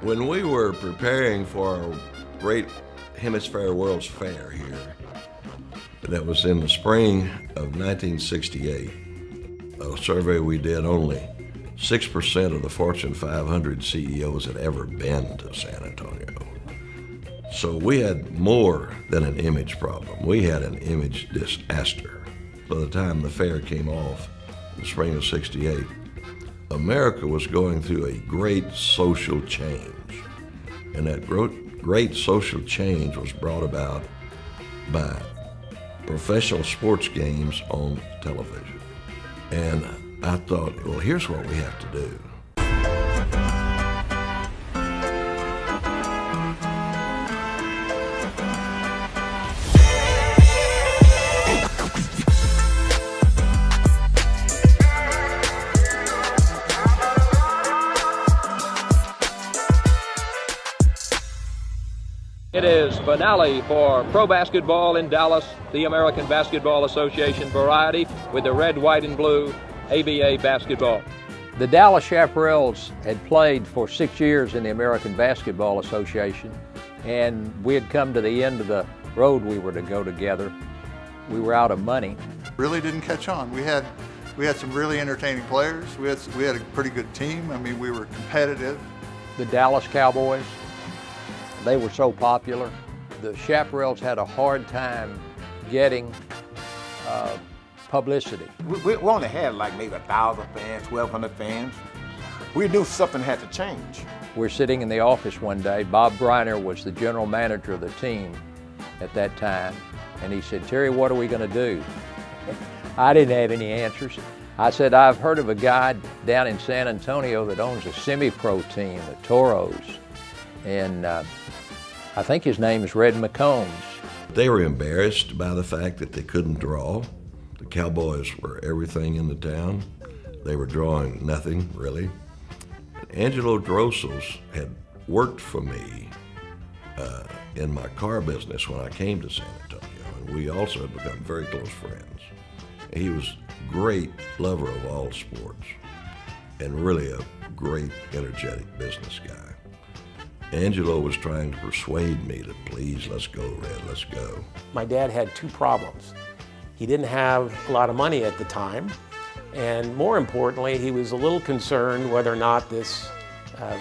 When we were preparing for our great Hemisphere World's Fair here, that was in the spring of 1968, a survey we did, only 6% of the Fortune 500 CEOs had ever been to San Antonio. So we had more than an image problem. We had an image disaster. By the time the fair came off in the spring of '68, America was going through a great social change. And that great social change was brought about by professional sports games on television. And I thought, well, here's what we have to do. It is finale for pro basketball in Dallas, the American Basketball Association variety with the red, white, and blue ABA basketball. The Dallas Chaparrals had played for 6 years in the American Basketball Association, and we had come to the end of the road we were to go together. We were out of money. Really didn't catch on. We had some really entertaining players. We had a pretty good team. I mean, we were competitive. The Dallas Cowboys, they were so popular. The Chaparrals had a hard time getting publicity. We only had like maybe 1,000 fans, 1,200 fans. We knew something had to change. We're sitting in the office one day. Bob Briner was the general manager of the team at that time. And he said, "Terry, what are we going to do?" I didn't have any answers. I said, "I've heard of a guy down in San Antonio that owns a semi-pro team, the Toros. And I think his name is Red McCombs." They were embarrassed by the fact that they couldn't draw. The Cowboys were everything in the town. They were drawing nothing, really. Angelo Drossels had worked for me in my car business when I came to San Antonio, and we also had become very close friends. He was a great lover of all sports and really a great, energetic business guy. Angelo was trying to persuade me to please, let's go, Red, let's go. My dad had two problems. He didn't have a lot of money at the time, and more importantly, he was a little concerned whether or not this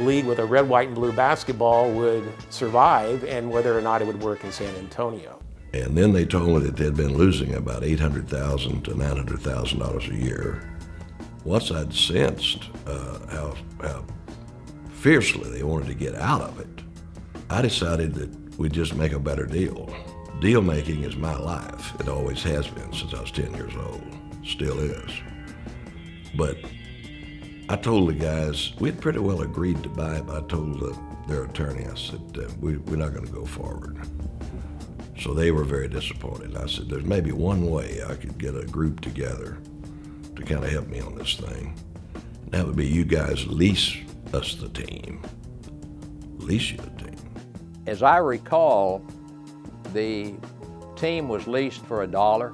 league with a red, white, and blue basketball would survive and whether or not it would work in San Antonio. And then they told me that they'd been losing about $800,000 to $900,000 a year. Once I'd sensed how fiercely they wanted to get out of it, I decided that we'd just make a better deal. Deal making is my life. It always has been since I was 10 years old, still is. But I told the guys, we'd pretty well agreed to buy it, but I told their attorney, I said, we're not gonna go forward. So they were very disappointed. I said, there's maybe one way I could get a group together to kind of help me on this thing. And that would be you guys lease us the team. Lease you the team. As I recall, the team was leased for $1,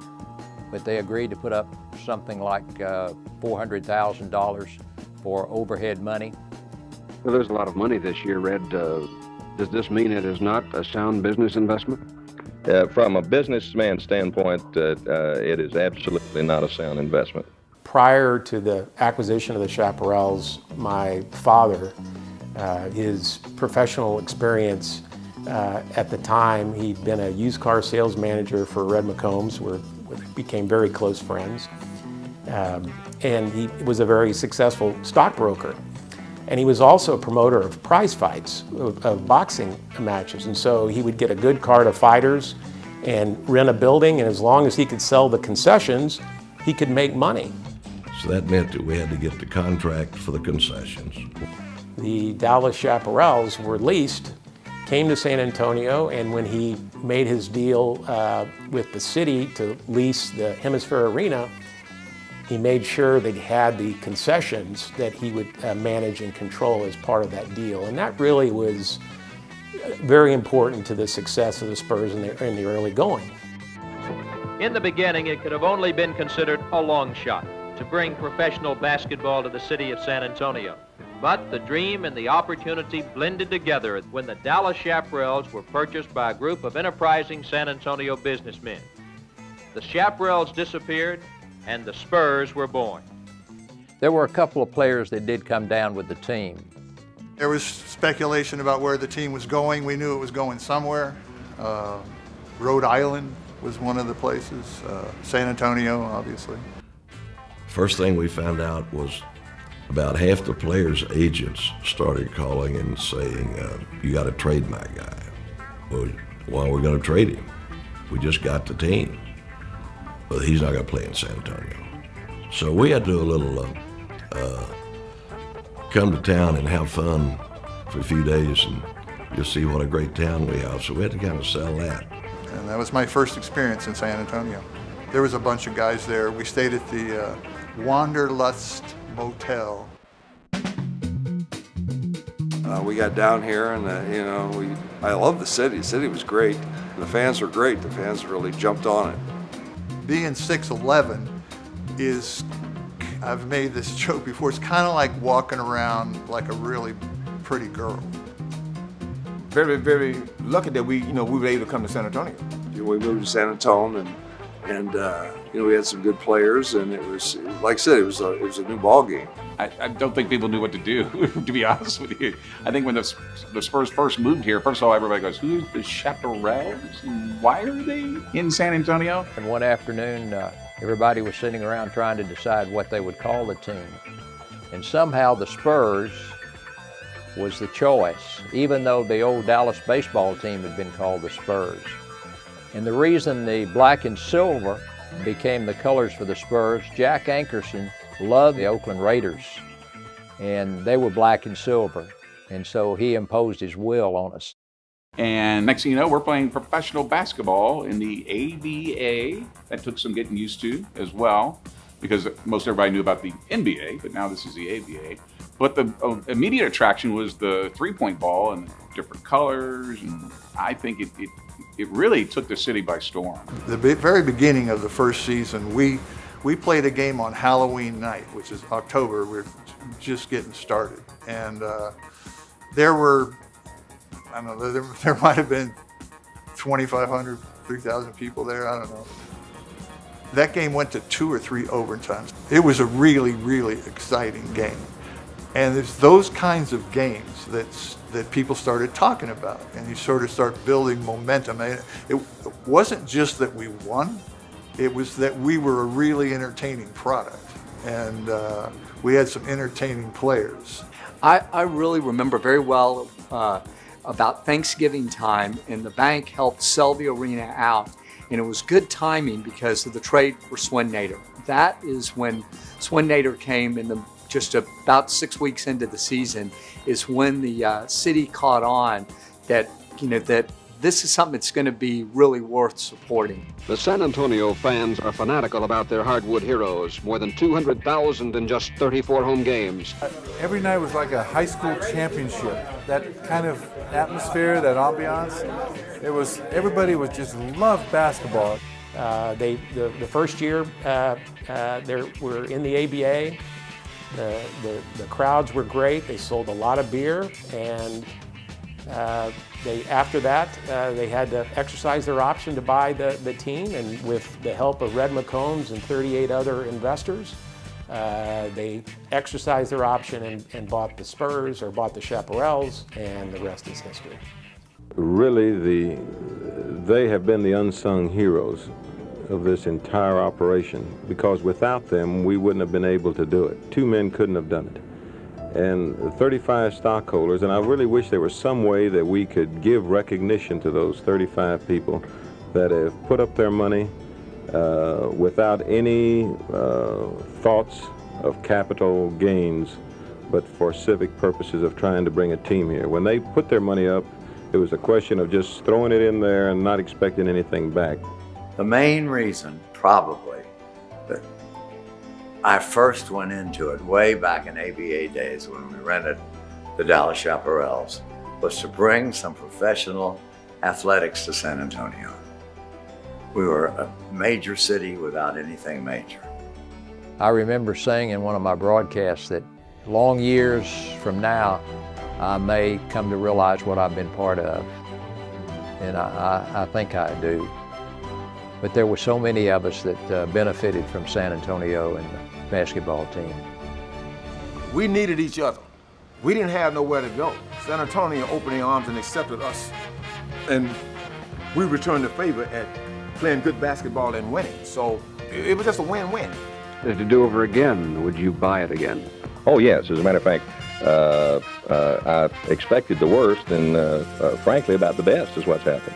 but they agreed to put up something like $400,000 for overhead money. Well, there's a lot of money this year, Red. Does this mean it is not a sound business investment? From a businessman standpoint, it is absolutely not a sound investment. Prior to the acquisition of the Chaparrals, my father, his professional experience at the time, he'd been a used car sales manager for Red McCombs, where we became very close friends. And he was a very successful stockbroker. And he was also a promoter of prize fights, of boxing matches. And so he would get a good card of fighters and rent a building, and as long as he could sell the concessions, he could make money. So that meant that we had to get the contract for the concessions. The Dallas Chaparrals were leased, came to San Antonio, and when he made his deal with the city to lease the Hemisphere Arena, he made sure that he had the concessions that he would manage and control as part of that deal. And that really was very important to the success of the Spurs in the early going. In the beginning, it could have only been considered a long shot to bring professional basketball to the city of San Antonio. But the dream and the opportunity blended together when the Dallas Chaparrals were purchased by a group of enterprising San Antonio businessmen. The Chaparrals disappeared, and the Spurs were born. There were a couple of players that did come down with the team. There was speculation about where the team was going. We knew it was going somewhere. Rhode Island was one of the places. San Antonio, obviously. First thing we found out was about half the players' agents started calling and saying, you got to trade my guy. Well, why are we going to trade him? We just got the team. But he's not going to play in San Antonio. So we had to do a little come to town and have fun for a few days, and you'll see what a great town we have. So we had to kind of sell that. And that was my first experience in San Antonio. There was a bunch of guys there. We stayed at the Wanderlust Motel. We got down here, and I love the city. The city was great. The fans were great. The fans really jumped on it. Being 6'11" is, I've made this joke before, it's kind of like walking around like a really pretty girl. Very, very lucky that we were able to come to San Antonio. We moved to San Antonio, and we had some good players, and it was, like I said, it was a new ball game. I don't think people knew what to do, to be honest with you. I think when the Spurs first moved here, first of all, everybody goes, who's the Chaparrals? And why are they in San Antonio? And one afternoon, everybody was sitting around trying to decide what they would call the team. And somehow the Spurs was the choice, even though the old Dallas baseball team had been called the Spurs. And the reason the black and silver became the colors for the Spurs, Jack Ankerson loved the Oakland Raiders, and they were black and silver, and so he imposed his will on us. And next thing you know, we're playing professional basketball in the ABA. That took some getting used to as well, because most everybody knew about the NBA, but now this is the ABA. But the immediate attraction was the three-point ball and different colors, and I think it really took the city by storm. The very beginning of the first season, we played a game on Halloween night, which is October. We're just getting started. And there were, I don't know, there might have been 2,500, 3,000 people there, I don't know. That game went to 2 or 3 overtimes. It was a really, really exciting game. And it's those kinds of games that people started talking about, and you sort of start building momentum. And it wasn't just that we won, it was that we were a really entertaining product, and we had some entertaining players. I really remember very well about Thanksgiving time, and the bank helped sell the arena out, and it was good timing because of the trade for Swin Nader. That is when Swin Nader came in just about 6 weeks into the season, is when the city caught on that this is something that's going to be really worth supporting. The San Antonio fans are fanatical about their hardwood heroes, more than 200,000 in just 34 home games. Every night was like a high school championship. That kind of atmosphere, that ambiance, everybody was just loved basketball. The first year they were in the ABA. The crowds were great. They sold a lot of beer, and after that, they had to exercise their option to buy the team, and with the help of Red McCombs and 38 other investors, they exercised their option and bought the Spurs, or bought the Chaparrals, and the rest is history. Really, they have been the unsung heroes of this entire operation, because without them, we wouldn't have been able to do it. 2 men couldn't have done it. And 35 stockholders, and I really wish there was some way that we could give recognition to those 35 people that have put up their money without any thoughts of capital gains, but for civic purposes of trying to bring a team here. When they put their money up, it was a question of just throwing it in there and not expecting anything back. The main reason, probably, that I first went into it way back in ABA days when we rented the Dallas Chaparrals, was to bring some professional athletics to San Antonio. We were a major city without anything major. I remember saying in one of my broadcasts that long years from now, I may come to realize what I've been part of. And I think I do. But there were so many of us that benefited from San Antonio and the basketball team. We needed each other. We didn't have nowhere to go. San Antonio opened their arms and accepted us. And we returned the favor at playing good basketball and winning. So it was just a win-win. To do over again, would you buy it again? Oh, yes. As a matter of fact, I expected the worst, and frankly, about the best is what's happened.